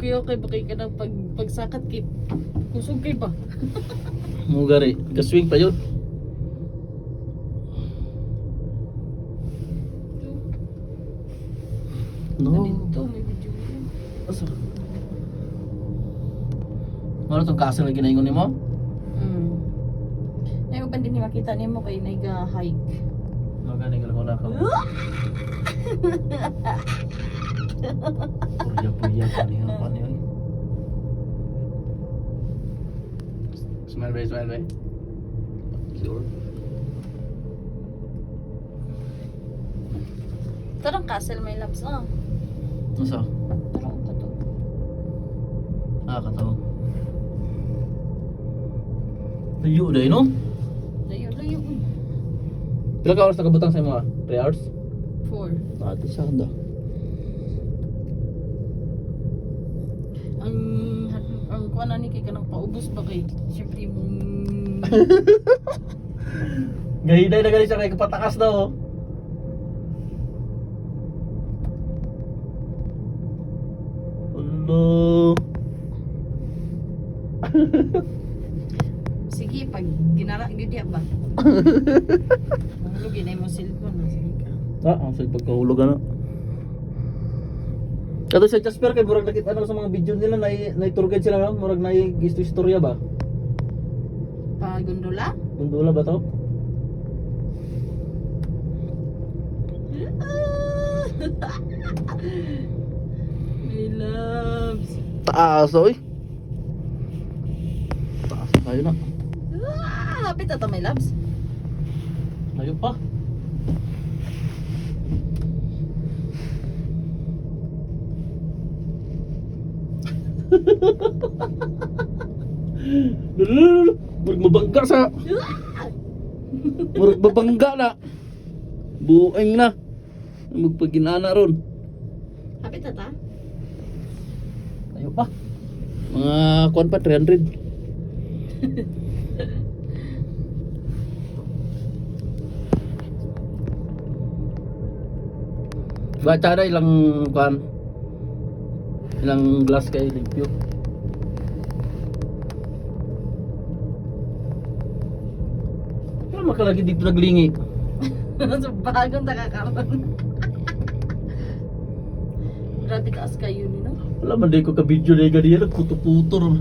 Okay, bakay ka ng pagsakat kit. Kusog kay ba? Mo gari, kaswing pa yun. No. Dito, may video yun. Asa? Ano itong castle na ginaingon ni mo? Ngayon pa din makita niyo mo kay nag-hike. Ano ganing ko na ka? Purya pa niya pa niya. Smile bay. Sure. Tarang castle may labs ah. Asa? Tarang ka to. Kataw. Layo dahil no? Layo. Pila ka oras nakabutang sa mga? 3 hours? 4. Ati sa handa. Ang kuha na ni kay kanang paubos ba kay siyempre mong Gahiday na gali siya kay kapatakas daw. Hello. sige pag ginara gyud ba. Mahulog ginay mo cellphone na sige ka. Ang sa pagkahulog ano. Kato sa Jasper kay murag nakita na sa mga video nila na tour guide sila no? Murag na istorya ba? Pa gondola? Gondola ba to? My loves. Taas oy. Taas tayo na. Hapit ata my loves. Layo pa. Lulul, murag mabangga sa. Murag babangga na. Bueng na. Magpaginana ron. Hapit ata? Layo pa. Mga kuan pa 300. Baca na ilang kuan. Ilang glass kay review. Pero makalagi dito naglingi. So bagong nakakaroon. Grabe taas kayo ni no? Wala man di ko ka video na yung ganyan. Nagputo-puto.